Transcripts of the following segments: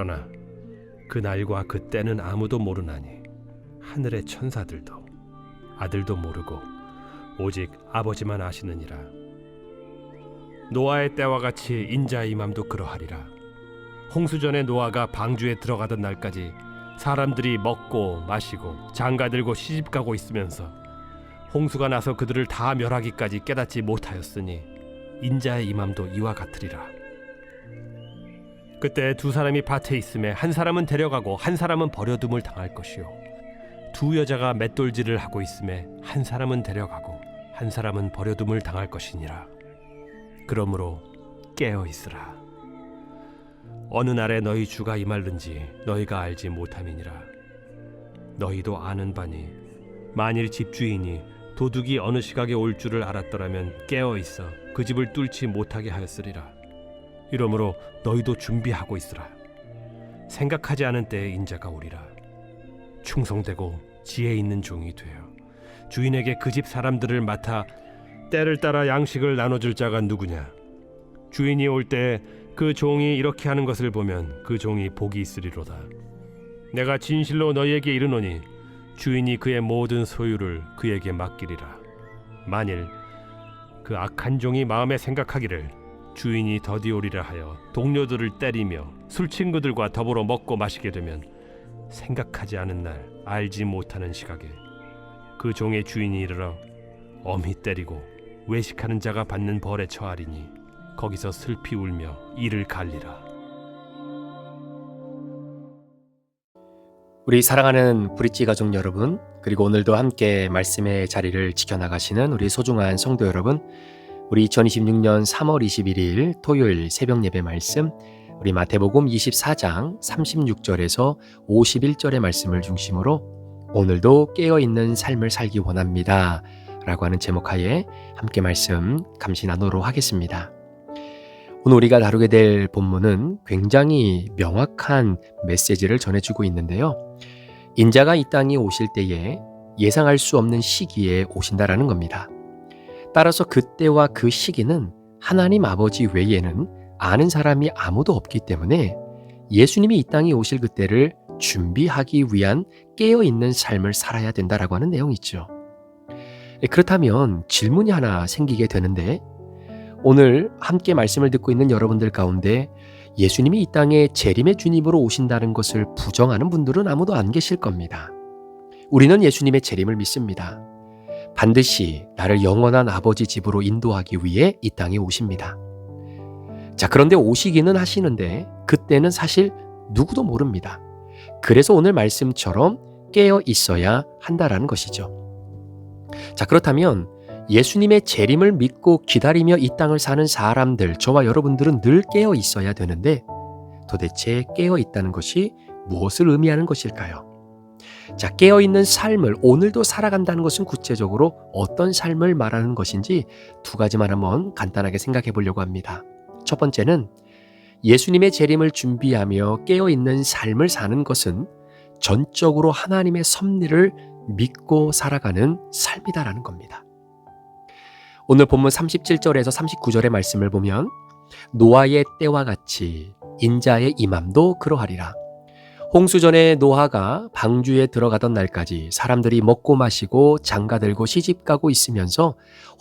그러나 그 날과 그 때는 아무도 모르나니 하늘의 천사들도 아들도 모르고 오직 아버지만 아시느니라. 노아의 때와 같이 인자의 임함도 그러하리라. 홍수전에 노아가 방주에 들어가던 날까지 사람들이 먹고 마시고 장가들고 시집가고 있으면서 홍수가 나서 그들을 다 멸하기까지 깨닫지 못하였으니 인자의 임함도 이와 같으리라. 그때 두 사람이 밭에 있음에 한 사람은 데려가고 한 사람은 버려둠을 당할 것이요, 두 여자가 맷돌질을 하고 있음에 한 사람은 데려가고 한 사람은 버려둠을 당할 것이니라. 그러므로 깨어 있으라. 어느 날에 너희 주가 임할는지 너희가 알지 못함이니라. 너희도 아는 바니 만일 집주인이 도둑이 어느 시각에 올 줄을 알았더라면 깨어 있어 그 집을 뚫지 못하게 하였으리라. 이러므로 너희도 준비하고 있으라. 생각하지 않은 때에 인자가 오리라. 충성되고 지혜 있는 종이 되어 주인에게 그 집 사람들을 맡아 때를 따라 양식을 나눠줄 자가 누구냐? 주인이 올 때 그 종이 이렇게 하는 것을 보면 그 종이 복이 있으리로다. 내가 진실로 너희에게 이르노니 주인이 그의 모든 소유를 그에게 맡기리라. 만일 그 악한 종이 마음에 생각하기를 주인이 더디오리라 하여 동료들을 때리며 술 친구들과 더불어 먹고 마시게 되면 생각하지 않은 날 알지 못하는 시각에 그 종의 주인이 이르러 엄히 때리고 외식하는 자가 받는 벌에 처하리니 거기서 슬피 울며 이를 갈리라. 우리 사랑하는 브릿지 가족 여러분, 그리고 오늘도 함께 말씀의 자리를 지켜나가시는 우리 소중한 성도 여러분, 우리 2026년 3월 21일 토요일 새벽 예배 말씀, 우리 마태복음 24장 36절에서 51절의 말씀을 중심으로 오늘도 깨어있는 삶을 살기 원합니다 라고 하는 제목하에 함께 말씀 감시 나누도록 하겠습니다. 오늘 우리가 다루게 될 본문은 굉장히 명확한 메시지를 전해주고 있는데요. 인자가 이 땅에 오실 때에 예상할 수 없는 시기에 오신다라는 겁니다. 따라서 그때와 그 시기는 하나님 아버지 외에는 아는 사람이 아무도 없기 때문에 예수님이 이 땅에 오실 그때를 준비하기 위한 깨어있는 삶을 살아야 된다라고 하는 내용이죠. 그렇다면 질문이 하나 생기게 되는데, 오늘 함께 말씀을 듣고 있는 여러분들 가운데 예수님이 이 땅에 재림의 주님으로 오신다는 것을 부정하는 분들은 아무도 안 계실 겁니다. 우리는 예수님의 재림을 믿습니다. 반드시 나를 영원한 아버지 집으로 인도하기 위해 이 땅에 오십니다. 자, 그런데 오시기는 하시는데 그때는 사실 누구도 모릅니다. 그래서 오늘 말씀처럼 깨어 있어야 한다라는 것이죠. 자, 그렇다면 예수님의 재림을 믿고 기다리며 이 땅을 사는 사람들, 저와 여러분들은 늘 깨어 있어야 되는데 도대체 깨어 있다는 것이 무엇을 의미하는 것일까요? 자, 깨어 있는 삶을 오늘도 살아간다는 것은 구체적으로 어떤 삶을 말하는 것인지 두 가지만 한번 간단하게 생각해 보려고 합니다. 첫 번째는 예수님의 재림을 준비하며 깨어 있는 삶을 사는 것은 전적으로 하나님의 섭리를 믿고 살아가는 삶이다라는 겁니다. 오늘 본문 37절에서 39절의 말씀을 보면 노아의 때와 같이 인자의 임함도 그러하리라. 홍수전에 노아가 방주에 들어가던 날까지 사람들이 먹고 마시고 장가들고 시집가고 있으면서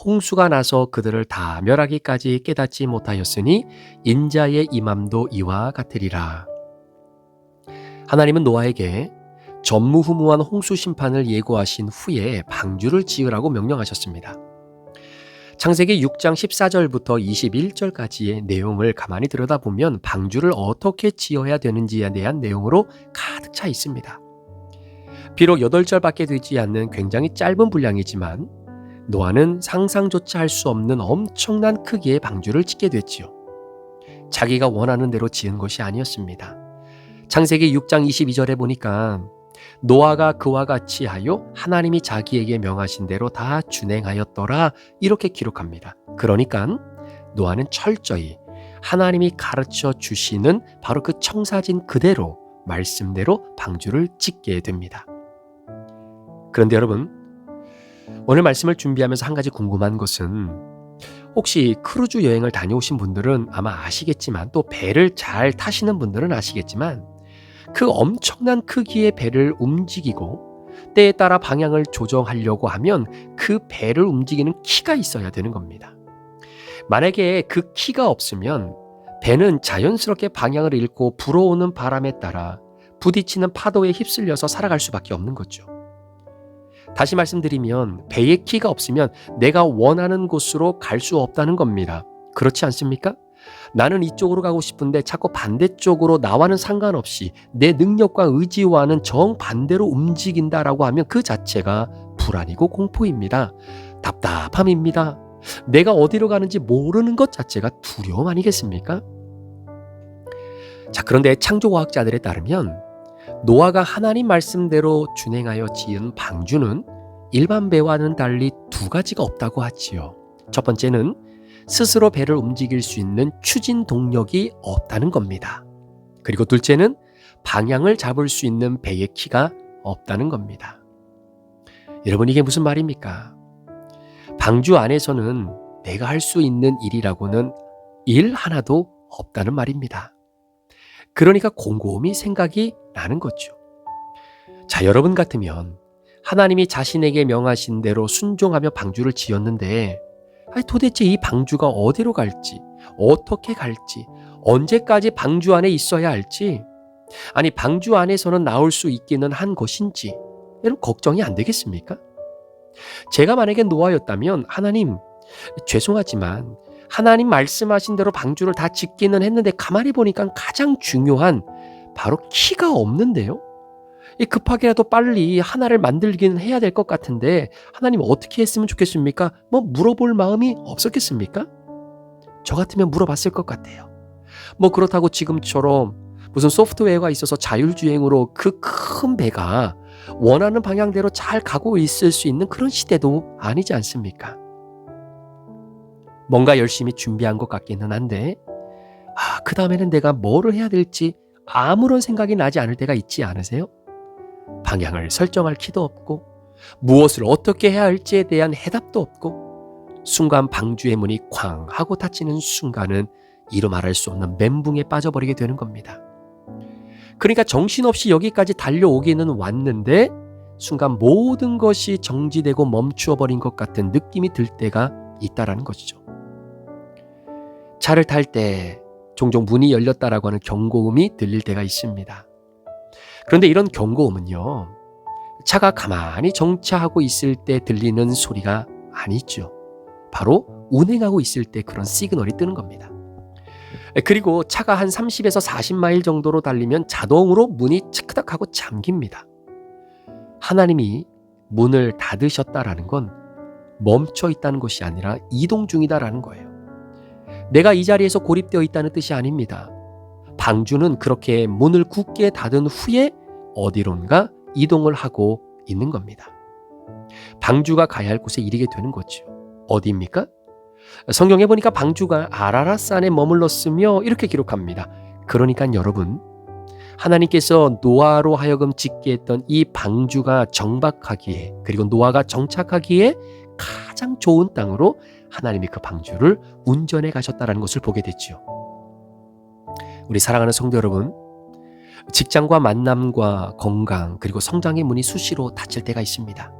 홍수가 나서 그들을 다 멸하기까지 깨닫지 못하였으니 인자의 임함도 이와 같으리라. 하나님은 노아에게 전무후무한 홍수 심판을 예고하신 후에 방주를 지으라고 명령하셨습니다. 창세기 6장 14절부터 21절까지의 내용을 가만히 들여다보면 방주를 어떻게 지어야 되는지에 대한 내용으로 가득 차 있습니다. 비록 8절밖에 되지 않는 굉장히 짧은 분량이지만 노아는 상상조차 할 수 없는 엄청난 크기의 방주를 짓게 됐지요. 자기가 원하는 대로 지은 것이 아니었습니다. 창세기 6장 22절에 보니까 노아가 그와 같이 하여 하나님이 자기에게 명하신 대로 다 준행하였더라 이렇게 기록합니다. 그러니까 노아는 철저히 하나님이 가르쳐 주시는 바로 그 청사진 그대로 말씀대로 방주를 짓게 됩니다. 그런데 여러분, 오늘 말씀을 준비하면서 한 가지 궁금한 것은 혹시 크루즈 여행을 다녀오신 분들은 아마 아시겠지만 또 배를 잘 타시는 분들은 아시겠지만 그 엄청난 크기의 배를 움직이고 때에 따라 방향을 조정하려고 하면 그 배를 움직이는 키가 있어야 되는 겁니다. 만약에 그 키가 없으면 배는 자연스럽게 방향을 잃고 불어오는 바람에 따라 부딪히는 파도에 휩쓸려서 살아갈 수밖에 없는 거죠. 다시 말씀드리면 배의 키가 없으면 내가 원하는 곳으로 갈 수 없다는 겁니다. 그렇지 않습니까? 나는 이쪽으로 가고 싶은데 자꾸 반대쪽으로 나와는 상관없이 내 능력과 의지와는 정반대로 움직인다라고 하면 그 자체가 불안이고 공포입니다. 답답함입니다. 내가 어디로 가는지 모르는 것 자체가 두려움 아니겠습니까? 자, 그런데 창조과학자들에 따르면 노아가 하나님 말씀대로 준행하여 지은 방주는 일반 배와는 달리 두 가지가 없다고 하지요. 첫 번째는 스스로 배를 움직일 수 있는 추진 동력이 없다는 겁니다. 그리고 둘째는 방향을 잡을 수 있는 배의 키가 없다는 겁니다. 여러분, 이게 무슨 말입니까? 방주 안에서는 내가 할 수 있는 일이라고는 일 하나도 없다는 말입니다. 그러니까 곰곰이 생각이 나는 거죠. 자, 여러분 같으면 하나님이 자신에게 명하신 대로 순종하며 방주를 지었는데 도대체 이 방주가 어디로 갈지, 어떻게 갈지, 언제까지 방주 안에 있어야 할지, 아니 방주 안에서는 나올 수 있기는 한 것인지 이런 걱정이 안 되겠습니까? 제가 만약에 노아였다면 하나님, 죄송하지만 하나님 말씀하신 대로 방주를 다 짓기는 했는데 가만히 보니까 가장 중요한 바로 키가 없는데요. 급하게라도 빨리 하나를 만들기는 해야 될 것 같은데 하나님 어떻게 했으면 좋겠습니까? 물어볼 마음이 없었겠습니까? 저 같으면 물어봤을 것 같아요. 그렇다고 지금처럼 무슨 소프트웨어가 있어서 자율주행으로 그 큰 배가 원하는 방향대로 잘 가고 있을 수 있는 그런 시대도 아니지 않습니까? 뭔가 열심히 준비한 것 같기는 한데 그 다음에는 내가 뭐를 해야 될지 아무런 생각이 나지 않을 때가 있지 않으세요? 방향을 설정할 키도 없고 무엇을 어떻게 해야 할지에 대한 해답도 없고 순간 방주의 문이 쾅 하고 닫히는 순간은 이루 말할 수 없는 멘붕에 빠져버리게 되는 겁니다. 그러니까 정신없이 여기까지 달려오기는 왔는데 순간 모든 것이 정지되고 멈추어버린 것 같은 느낌이 들 때가 있다라는 것이죠. 차를 탈 때 종종 문이 열렸다라고 하는 경고음이 들릴 때가 있습니다. 그런데 이런 경고음은요, 차가 가만히 정차하고 있을 때 들리는 소리가 아니죠. 바로 운행하고 있을 때 그런 시그널이 뜨는 겁니다. 그리고 차가 한 30에서 40마일 정도로 달리면 자동으로 문이 치크닥하고 잠깁니다. 하나님이 문을 닫으셨다라는 건 멈춰 있다는 것이 아니라 이동 중이다라는 거예요. 내가 이 자리에서 고립되어 있다는 뜻이 아닙니다. 방주는 그렇게 문을 굳게 닫은 후에 어디론가 이동을 하고 있는 겁니다. 방주가 가야 할 곳에 이르게 되는 거죠. 어디입니까? 성경에 보니까 방주가 아라랏산에 머물렀으며 이렇게 기록합니다. 그러니까 여러분, 하나님께서 노아로 하여금 짓게 했던 이 방주가 정박하기에, 그리고 노아가 정착하기에 가장 좋은 땅으로 하나님이 그 방주를 운전해 가셨다는 것을 보게 됐죠. 우리 사랑하는 성도 여러분, 직장과 만남과 건강 그리고 성장의 문이 수시로 닫힐 때가 있습니다.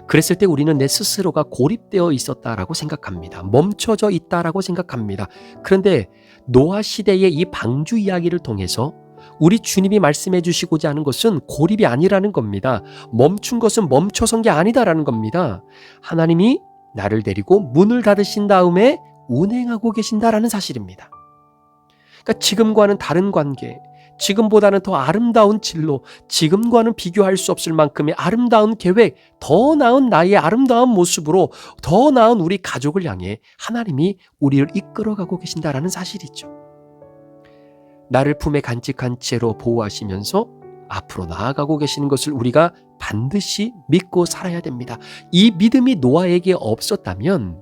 그랬을 때 우리는 내 스스로가 고립되어 있었다라고 생각합니다. 멈춰져 있다라고 생각합니다. 그런데 노아 시대의 이 방주 이야기를 통해서 우리 주님이 말씀해 주시고자 하는 것은 고립이 아니라는 겁니다. 멈춘 것은 멈춰선 게 아니다라는 겁니다. 하나님이 나를 데리고 문을 닫으신 다음에 운행하고 계신다라는 사실입니다. 그러니까 지금과는 다른 관계, 지금보다는 더 아름다운 진로, 지금과는 비교할 수 없을 만큼의 아름다운 계획, 더 나은 나의 아름다운 모습으로 더 나은 우리 가족을 향해 하나님이 우리를 이끌어가고 계신다라는 사실이죠. 나를 품에 간직한 채로 보호하시면서 앞으로 나아가고 계시는 것을 우리가 반드시 믿고 살아야 됩니다. 이 믿음이 노아에게 없었다면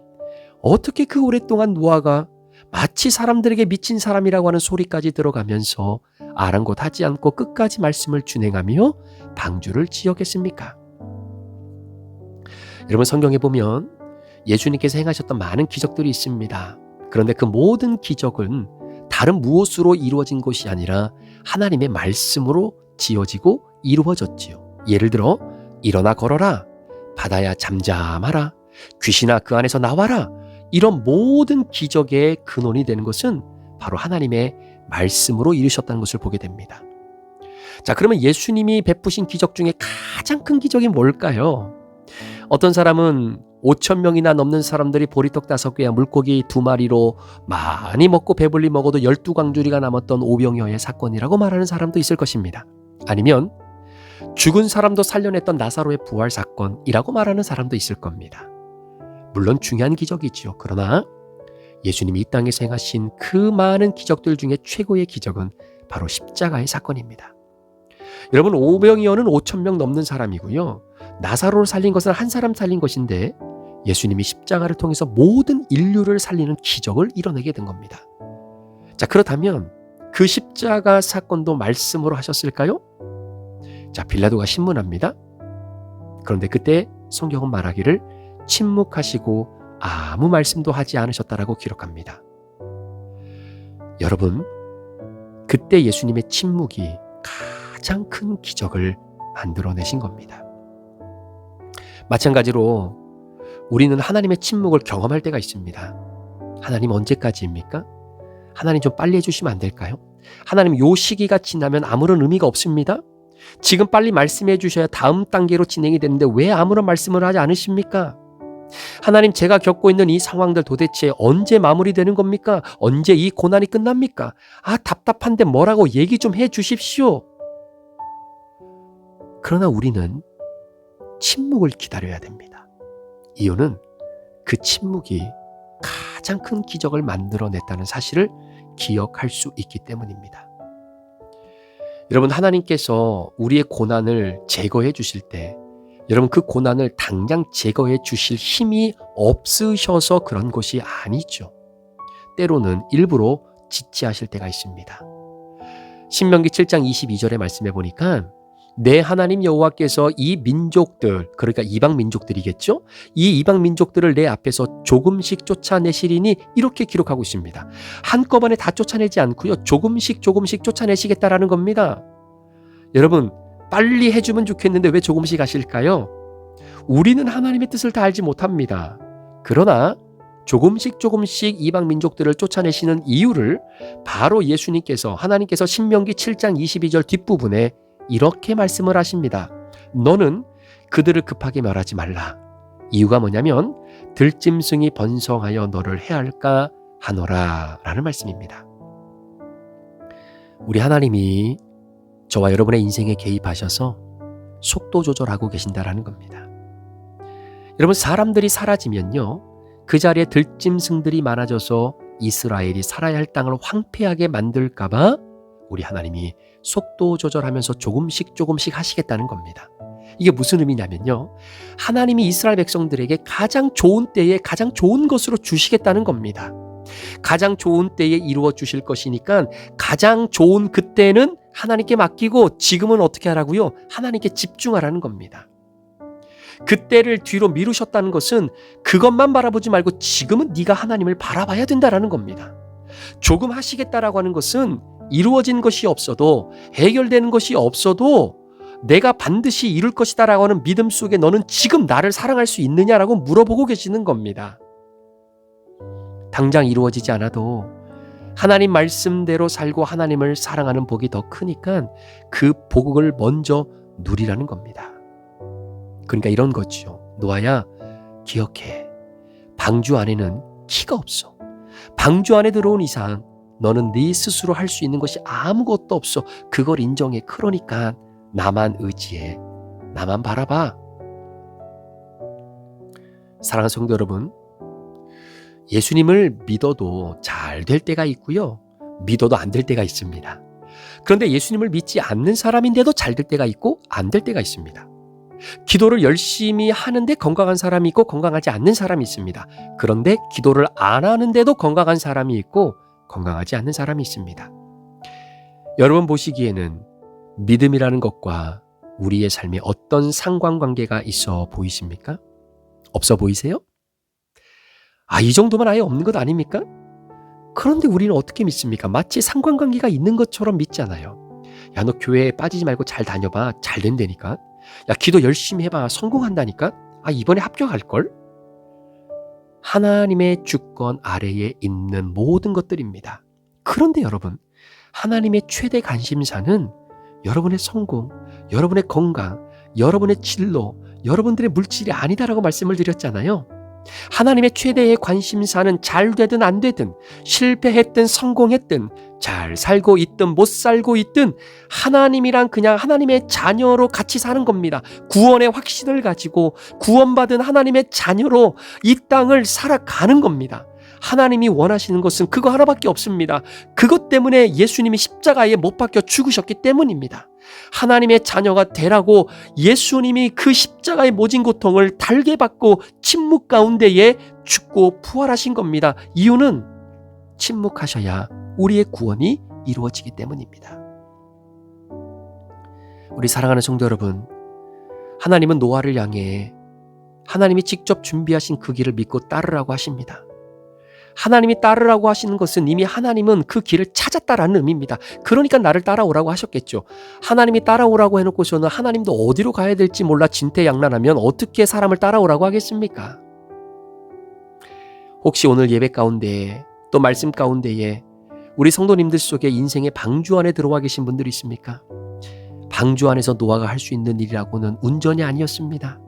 어떻게 그 오랫동안 노아가 마치 사람들에게 미친 사람이라고 하는 소리까지 들어가면서 아랑곳하지 않고 끝까지 말씀을 준행하며 방주를 지었겠습니까? 여러분, 성경에 보면 예수님께서 행하셨던 많은 기적들이 있습니다. 그런데 그 모든 기적은 다른 무엇으로 이루어진 것이 아니라 하나님의 말씀으로 지어지고 이루어졌지요. 예를 들어 일어나 걸어라, 바다야 잠잠하라, 귀신아 그 안에서 나와라. 이런 모든 기적의 근원이 되는 것은 바로 하나님의 말씀으로 이루셨다는 것을 보게 됩니다. 자, 그러면 예수님이 베푸신 기적 중에 가장 큰 기적이 뭘까요? 어떤 사람은 5,000명이나 넘는 사람들이 보리떡 5개와 물고기 2마리로 많이 먹고 배불리 먹어도 12광주리가 남았던 오병이어의 사건이라고 말하는 사람도 있을 것입니다. 아니면 죽은 사람도 살려냈던 나사로의 부활 사건이라고 말하는 사람도 있을 겁니다. 물론 중요한 기적이지요. 그러나 예수님이 이 땅에서 행하신 그 많은 기적들 중에 최고의 기적은 바로 십자가의 사건입니다. 여러분, 오병이어는 5,000명 넘는 사람이고요. 나사로를 살린 것은 한 사람 살린 것인데 예수님이 십자가를 통해서 모든 인류를 살리는 기적을 이뤄내게 된 겁니다. 자, 그렇다면 그 십자가 사건도 말씀으로 하셨을까요? 자, 빌라도가 신문합니다. 그런데 그때 성경은 말하기를 침묵하시고 아무 말씀도 하지 않으셨다라고 기록합니다. 여러분, 그때 예수님의 침묵이 가장 큰 기적을 만들어내신 겁니다. 마찬가지로 우리는 하나님의 침묵을 경험할 때가 있습니다. 하나님 언제까지입니까? 하나님 좀 빨리 해주시면 안 될까요? 하나님 요 시기가 지나면 아무런 의미가 없습니다. 지금 빨리 말씀해 주셔야 다음 단계로 진행이 되는데 왜 아무런 말씀을 하지 않으십니까? 하나님, 제가 겪고 있는 이 상황들 도대체 언제 마무리되는 겁니까? 언제 이 고난이 끝납니까? 아, 답답한데 뭐라고 얘기 좀 해 주십시오. 그러나 우리는 침묵을 기다려야 됩니다. 이유는 그 침묵이 가장 큰 기적을 만들어냈다는 사실을 기억할 수 있기 때문입니다. 여러분, 하나님께서 우리의 고난을 제거해 주실 때 여러분, 그 고난을 당장 제거해 주실 힘이 없으셔서 그런 것이 아니죠. 때로는 일부러 지체하실 때가 있습니다. 신명기 7장 22절의 말씀에 보니까 내 하나님 여호와께서 이 민족들, 그러니까 이방 민족들이겠죠? 이 이방 민족들을 내 앞에서 조금씩 쫓아내시리니 이렇게 기록하고 있습니다. 한꺼번에 다 쫓아내지 않고요. 조금씩 쫓아내시겠다라는 겁니다. 여러분, 빨리 해주면 좋겠는데 왜 조금씩 하실까요? 우리는 하나님의 뜻을 다 알지 못합니다. 그러나 조금씩 이방 민족들을 쫓아내시는 이유를 바로 예수님께서, 하나님께서 신명기 7장 22절 뒷부분에 이렇게 말씀을 하십니다. 너는 그들을 급하게 멸하지 말라. 이유가 뭐냐면 들짐승이 번성하여 너를 해할까 하노라 라는 말씀입니다. 우리 하나님이 저와 여러분의 인생에 개입하셔서 속도 조절하고 계신다라는 겁니다. 여러분, 사람들이 사라지면요, 그 자리에 들짐승들이 많아져서 이스라엘이 살아야 할 땅을 황폐하게 만들까 봐 우리 하나님이 속도 조절하면서 조금씩 하시겠다는 겁니다. 이게 무슨 의미냐면요, 하나님이 이스라엘 백성들에게 가장 좋은 때에 가장 좋은 것으로 주시겠다는 겁니다. 가장 좋은 때에 이루어 주실 것이니까 가장 좋은 그때는 하나님께 맡기고 지금은 어떻게 하라고요? 하나님께 집중하라는 겁니다. 그때를 뒤로 미루셨다는 것은 그것만 바라보지 말고 지금은 네가 하나님을 바라봐야 된다라는 겁니다. 조금 하시겠다라고 하는 것은 이루어진 것이 없어도, 해결되는 것이 없어도 내가 반드시 이룰 것이다라고 하는 믿음 속에 너는 지금 나를 사랑할 수 있느냐라고 물어보고 계시는 겁니다. 당장 이루어지지 않아도 하나님 말씀대로 살고 하나님을 사랑하는 복이 더 크니까 그 복을 먼저 누리라는 겁니다. 그러니까 이런 거죠. 노아야, 기억해. 방주 안에는 키가 없어. 방주 안에 들어온 이상 너는 네 스스로 할 수 있는 것이 아무것도 없어. 그걸 인정해. 그러니까 나만 의지해. 나만 바라봐. 사랑하는 성도 여러분, 예수님을 믿어도 잘 될 때가 있고요, 믿어도 안 될 때가 있습니다. 그런데 예수님을 믿지 않는 사람인데도 잘 될 때가 있고 안 될 때가 있습니다. 기도를 열심히 하는데 건강한 사람이 있고 건강하지 않는 사람이 있습니다. 그런데 기도를 안 하는데도 건강한 사람이 있고 건강하지 않는 사람이 있습니다. 여러분 보시기에는 믿음이라는 것과 우리의 삶에 어떤 상관관계가 있어 보이십니까? 없어 보이세요? 이 정도만 아예 없는 것 아닙니까? 그런데 우리는 어떻게 믿습니까? 마치 상관관계가 있는 것처럼 믿잖아요. 야, 너 교회에 빠지지 말고 잘 다녀봐. 잘 된다니까. 야, 기도 열심히 해봐. 성공한다니까. 아, 이번에 합격할걸? 하나님의 주권 아래에 있는 모든 것들입니다. 그런데 여러분, 하나님의 최대 관심사는 여러분의 성공, 여러분의 건강, 여러분의 진로, 여러분들의 물질이 아니다라고 말씀을 드렸잖아요. 하나님의 최대의 관심사는 잘 되든 안 되든, 실패했든 성공했든, 잘 살고 있든 못 살고 있든 하나님이랑 그냥 하나님의 자녀로 같이 사는 겁니다. 구원의 확신을 가지고 구원받은 하나님의 자녀로 이 땅을 살아가는 겁니다. 하나님이 원하시는 것은 그거 하나밖에 없습니다. 그것 때문에 예수님이 십자가에 못 박혀 죽으셨기 때문입니다. 하나님의 자녀가 되라고 예수님이 그 십자가의 모진 고통을 달게 받고 침묵 가운데에 죽고 부활하신 겁니다. 이유는 침묵하셔야 우리의 구원이 이루어지기 때문입니다. 우리 사랑하는 성도 여러분, 하나님은 노아를 향해 하나님이 직접 준비하신 그 길을 믿고 따르라고 하십니다. 하나님이 따르라고 하시는 것은 이미 하나님은 그 길을 찾았다라는 의미입니다. 그러니까 나를 따라오라고 하셨겠죠. 하나님이 따라오라고 해놓고서는 하나님도 어디로 가야 될지 몰라 진퇴양난하면 어떻게 사람을 따라오라고 하겠습니까? 혹시 오늘 예배 가운데에 또 말씀 가운데에 우리 성도님들 속에 인생의 방주 안에 들어와 계신 분들이 있습니까? 방주 안에서 노아가 할 수 있는 일이라고는 운전이 아니었습니다.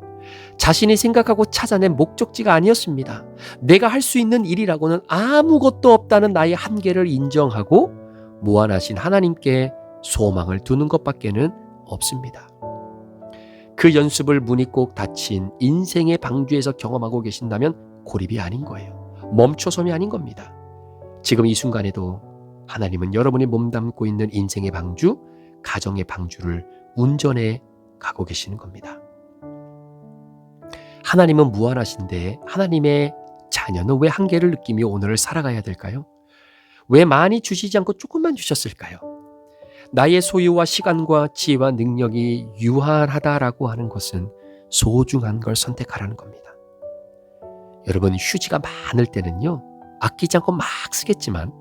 자신이 생각하고 찾아낸 목적지가 아니었습니다. 내가 할 수 있는 일이라고는 아무것도 없다는 나의 한계를 인정하고 무한하신 하나님께 소망을 두는 것밖에는 없습니다. 그 연습을 문이 꼭 닫힌 인생의 방주에서 경험하고 계신다면 고립이 아닌 거예요. 멈춰섬이 아닌 겁니다. 지금 이 순간에도 하나님은 여러분이 몸담고 있는 인생의 방주, 가정의 방주를 운전해 가고 계시는 겁니다. 하나님은 무한하신데 하나님의 자녀는 왜 한계를 느끼며 오늘을 살아가야 될까요? 왜 많이 주시지 않고 조금만 주셨을까요? 나의 소유와 시간과 지혜와 능력이 유한하다라고 하는 것은 소중한 걸 선택하라는 겁니다. 여러분, 휴지가 많을 때는요, 아끼지 않고 막 쓰겠지만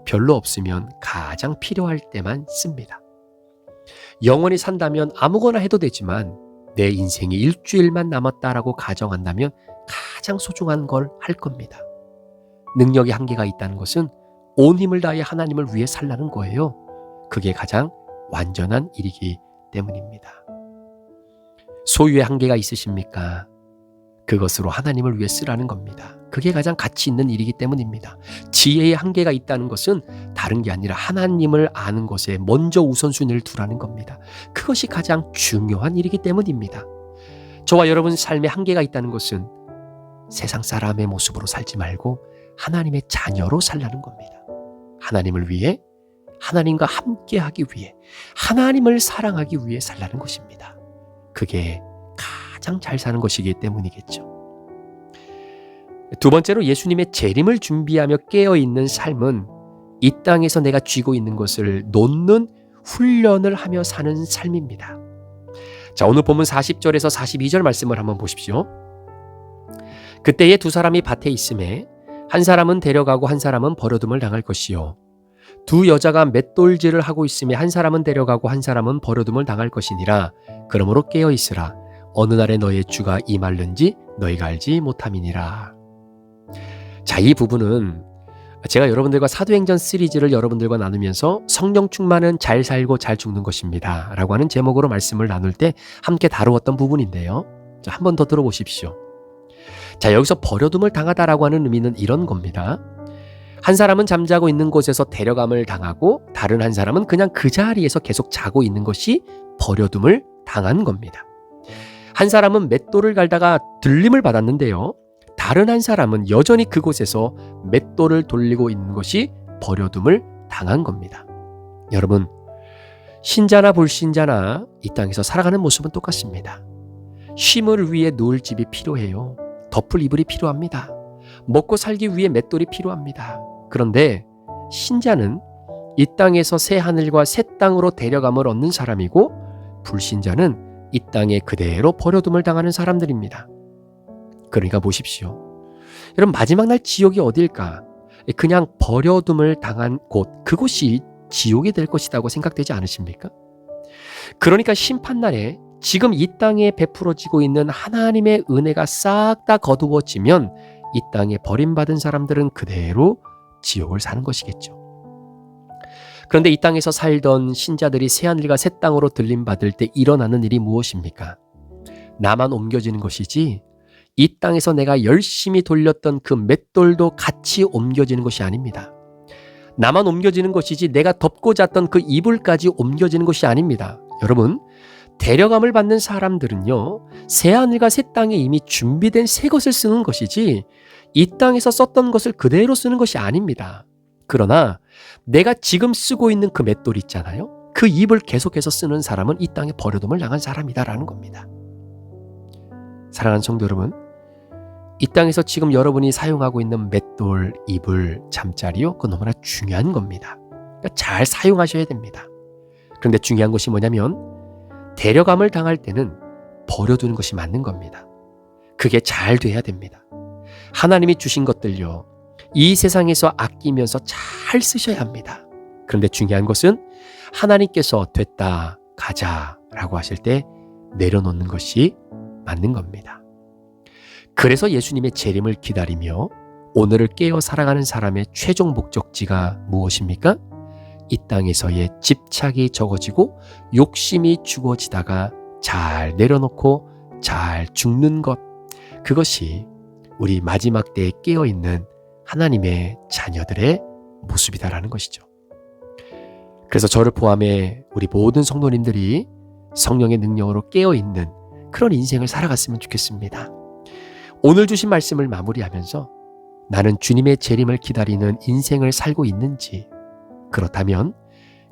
별로 없으면 가장 필요할 때만 씁니다. 영원히 산다면 아무거나 해도 되지만 내 인생이 일주일만 남았다라고 가정한다면 가장 소중한 걸 할 겁니다. 능력의 한계가 있다는 것은 온 힘을 다해 하나님을 위해 살라는 거예요. 그게 가장 완전한 일이기 때문입니다. 소유의 한계가 있으십니까? 그것으로 하나님을 위해 쓰라는 겁니다. 그게 가장 가치 있는 일이기 때문입니다. 지혜의 한계가 있다는 것은 다른 게 아니라 하나님을 아는 것에 먼저 우선순위를 두라는 겁니다. 그것이 가장 중요한 일이기 때문입니다. 저와 여러분 삶에 한계가 있다는 것은 세상 사람의 모습으로 살지 말고 하나님의 자녀로 살라는 겁니다. 하나님을 위해, 하나님과 함께하기 위해, 하나님을 사랑하기 위해 살라는 것입니다. 그게 가장 잘 사는 것이기 때문이겠죠. 두 번째로 예수님의 재림을 준비하며 깨어있는 삶은 이 땅에서 내가 쥐고 있는 것을 놓는 훈련을 하며 사는 삶입니다. 자, 오늘 본문 40절에서 42절 말씀을 한번 보십시오. 그때에 두 사람이 밭에 있음에 한 사람은 데려가고 한 사람은 버려둠을 당할 것이요. 두 여자가 맷돌질을 하고 있음에 한 사람은 데려가고 한 사람은 버려둠을 당할 것이니라. 그러므로 깨어있으라. 어느 날에 너의 주가 임할는지 너희가 알지 못함이니라. 자, 이 부분은 제가 여러분들과 사도행전 시리즈를 여러분들과 나누면서 성령 충만은 잘 살고 잘 죽는 것입니다 라고 하는 제목으로 말씀을 나눌 때 함께 다루었던 부분인데요. 자, 한 번 더 들어보십시오. 자, 여기서 버려둠을 당하다라고 하는 의미는 이런 겁니다. 한 사람은 잠자고 있는 곳에서 데려감을 당하고 다른 한 사람은 그냥 그 자리에서 계속 자고 있는 것이 버려둠을 당한 겁니다. 한 사람은 맷돌을 갈다가 들림을 받았는데요. 다른 한 사람은 여전히 그곳에서 맷돌을 돌리고 있는 것이 버려둠을 당한 겁니다. 여러분, 신자나 불신자나 이 땅에서 살아가는 모습은 똑같습니다. 쉼을 위해 누울 집이 필요해요. 덮을 이불이 필요합니다. 먹고 살기 위해 맷돌이 필요합니다. 그런데 신자는 이 땅에서 새 하늘과 새 땅으로 데려감을 얻는 사람이고, 불신자는 이 땅에 그대로 버려둠을 당하는 사람들입니다. 그러니까 보십시오. 여러분, 마지막 날 지옥이 어딜까? 그냥 버려둠을 당한 곳, 그곳이 지옥이 될 것이라고 생각되지 않으십니까? 그러니까 심판날에 지금 이 땅에 베풀어지고 있는 하나님의 은혜가 싹 다 거두어지면 이 땅에 버림받은 사람들은 그대로 지옥을 사는 것이겠죠. 그런데 이 땅에서 살던 신자들이 새하늘과 새 땅으로 들림받을 때 일어나는 일이 무엇입니까? 나만 옮겨지는 것이지 이 땅에서 내가 열심히 돌렸던 그 맷돌도 같이 옮겨지는 것이 아닙니다. 나만 옮겨지는 것이지 내가 덮고 잤던 그 이불까지 옮겨지는 것이 아닙니다. 여러분, 데려감을 받는 사람들은요, 새하늘과 새 땅에 이미 준비된 새 것을 쓰는 것이지 이 땅에서 썼던 것을 그대로 쓰는 것이 아닙니다. 그러나 내가 지금 쓰고 있는 그 맷돌 있잖아요. 그 이불 계속해서 쓰는 사람은 이 땅에 버려둠을 당한 사람이다라는 겁니다. 사랑하는 성도 여러분, 이 땅에서 지금 여러분이 사용하고 있는 맷돌, 이불, 잠자리요, 그건 너무나 중요한 겁니다. 그러니까 잘 사용하셔야 됩니다. 그런데 중요한 것이 뭐냐면 데려감을 당할 때는 버려두는 것이 맞는 겁니다. 그게 잘 돼야 됩니다. 하나님이 주신 것들요, 이 세상에서 아끼면서 잘 쓰셔야 합니다. 그런데 중요한 것은 하나님께서 됐다, 가자라고 하실 때 내려놓는 것이 맞는 겁니다. 그래서 예수님의 재림을 기다리며 오늘을 깨어 살아가는 사람의 최종 목적지가 무엇입니까? 이 땅에서의 집착이 적어지고 욕심이 죽어지다가 잘 내려놓고 잘 죽는 것, 그것이 우리 마지막 때에 깨어있는 하나님의 자녀들의 모습이다라는 것이죠. 그래서 저를 포함해 우리 모든 성도님들이 성령의 능력으로 깨어있는 그런 인생을 살아갔으면 좋겠습니다. 오늘 주신 말씀을 마무리하면서 나는 주님의 재림을 기다리는 인생을 살고 있는지, 그렇다면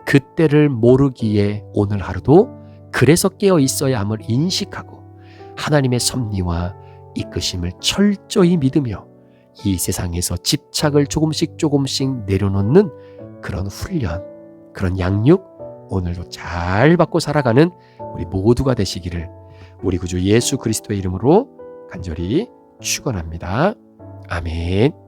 그때를 모르기에 오늘 하루도 그래서 깨어 있어야 함을 인식하고 하나님의 섭리와 이끄심을 철저히 믿으며 이 세상에서 집착을 조금씩 내려놓는 그런 훈련, 그런 양육 오늘도 잘 받고 살아가는 우리 모두가 되시기를 우리 구주 예수 그리스도의 이름으로 간절히 축원합니다. 아멘.